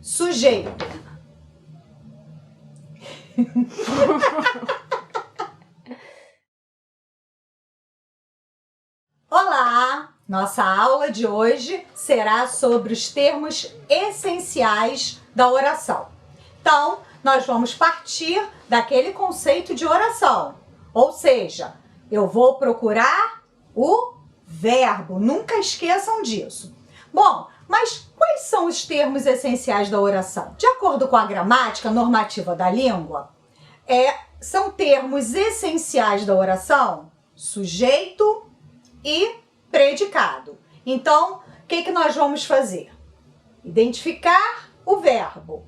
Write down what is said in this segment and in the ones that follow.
sujeito. Olá! Nossa aula de hoje será sobre os termos essenciais da oração. Então, nós vamos partir daquele conceito de oração, ou seja, eu vou procurar o verbo, nunca esqueçam disso. Bom, mas quais são os termos essenciais da oração? De acordo com a gramática normativa da língua, são termos essenciais da oração, sujeito e predicado. Então, o que nós vamos fazer? Identificar o verbo.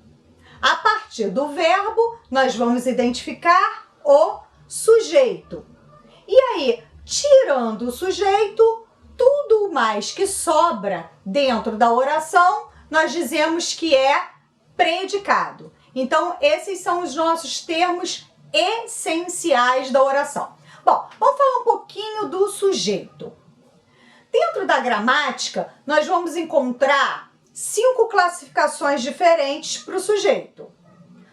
A partir do verbo, nós vamos identificar o sujeito. E aí, tirando o sujeito, tudo mais que sobra dentro da oração, nós dizemos que é predicado. Então, esses são os nossos termos essenciais da oração. Bom, vamos falar um pouquinho do sujeito. Dentro da gramática, nós vamos encontrar 5 classificações diferentes para o sujeito.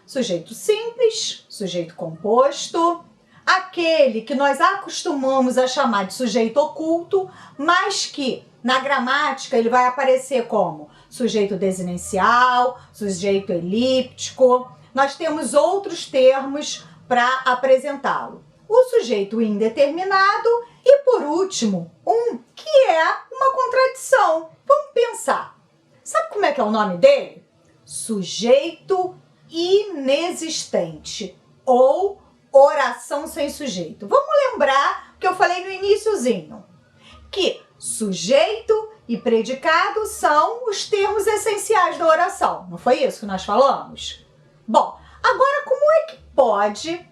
Sujeito simples, sujeito composto, aquele que nós acostumamos a chamar de sujeito oculto, mas que na gramática ele vai aparecer como sujeito desinicial, sujeito elíptico. Nós temos outros termos para apresentá-lo. O sujeito indeterminado e, por último, um que é uma contradição. Vamos pensar. Sabe como é que é o nome dele? Sujeito inexistente ou oração sem sujeito. Vamos lembrar que eu falei no iniciozinho, que sujeito e predicado são os termos essenciais da oração. Não foi isso que nós falamos? Bom, agora como é que pode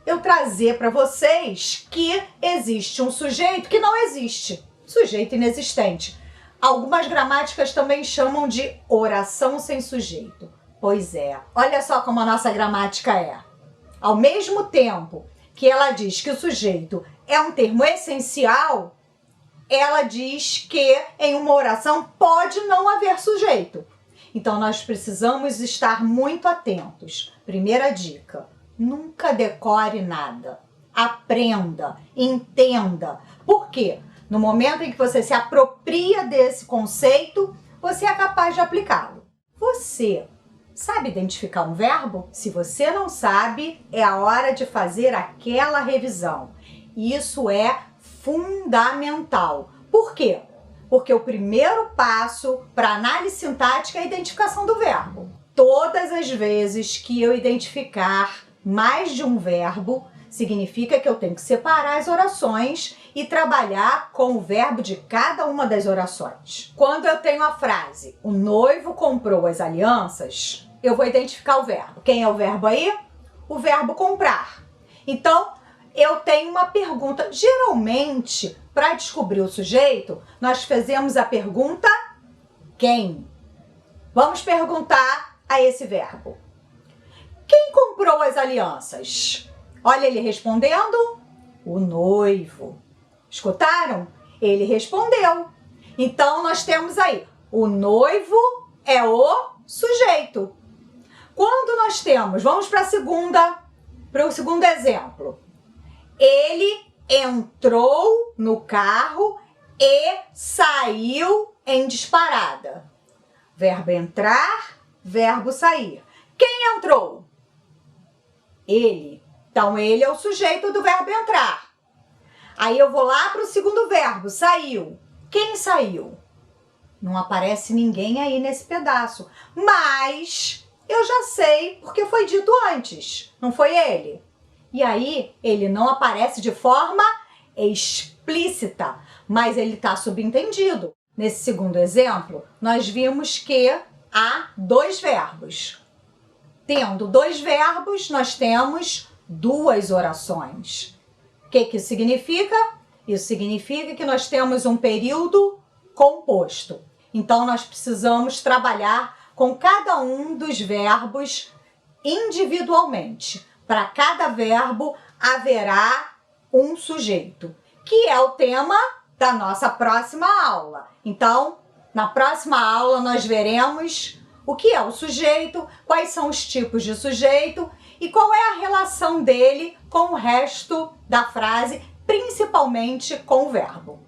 eu trazer para vocês que existe um sujeito que não existe? Sujeito inexistente. Algumas gramáticas também chamam de oração sem sujeito. Pois é, olha só como a nossa gramática é. Ao mesmo tempo que ela diz que o sujeito é um termo essencial, ela diz que em uma oração pode não haver sujeito. Então nós precisamos estar muito atentos. Primeira dica: nunca decore nada. Aprenda, entenda. Por quê? No momento em que você se apropria desse conceito, você é capaz de aplicá-lo. Você sabe identificar um verbo? Se você não sabe, é a hora de fazer aquela revisão. Isso é fundamental. Por quê? Porque o primeiro passo para análise sintática é a identificação do verbo. Todas as vezes que eu identificar mais de um verbo, significa que eu tenho que separar as orações e trabalhar com o verbo de cada uma das orações. Quando eu tenho a frase, o noivo comprou as alianças, eu vou identificar o verbo. Quem é o verbo aí? O verbo comprar. Então, eu tenho uma pergunta. Geralmente, para descobrir o sujeito, nós fazemos a pergunta quem? Vamos perguntar a esse verbo. Quem comprou as alianças? Olha ele respondendo, o noivo. Escutaram? Ele respondeu. Então, nós temos aí, o noivo é o sujeito. Quando nós temos, vamos para o segundo exemplo. Ele entrou no carro e saiu em disparada. Verbo entrar, verbo sair. Quem entrou? Ele. Então, ele é o sujeito do verbo entrar. Aí eu vou lá para o segundo verbo, saiu. Quem saiu? Não aparece ninguém aí nesse pedaço. Mas eu já sei porque foi dito antes. Não foi ele? E aí, ele não aparece de forma explícita, mas ele está subentendido. Nesse segundo exemplo, nós vimos que há 2 verbos. Tendo 2 verbos, nós temos 2 orações. O que isso significa? Isso significa que nós temos um período composto. Então, nós precisamos trabalhar com cada um dos verbos individualmente. Para cada verbo haverá um sujeito, que é o tema da nossa próxima aula. Então, na próxima aula nós veremos o que é o sujeito, quais são os tipos de sujeito e qual é a relação dele com o resto da frase, principalmente com o verbo.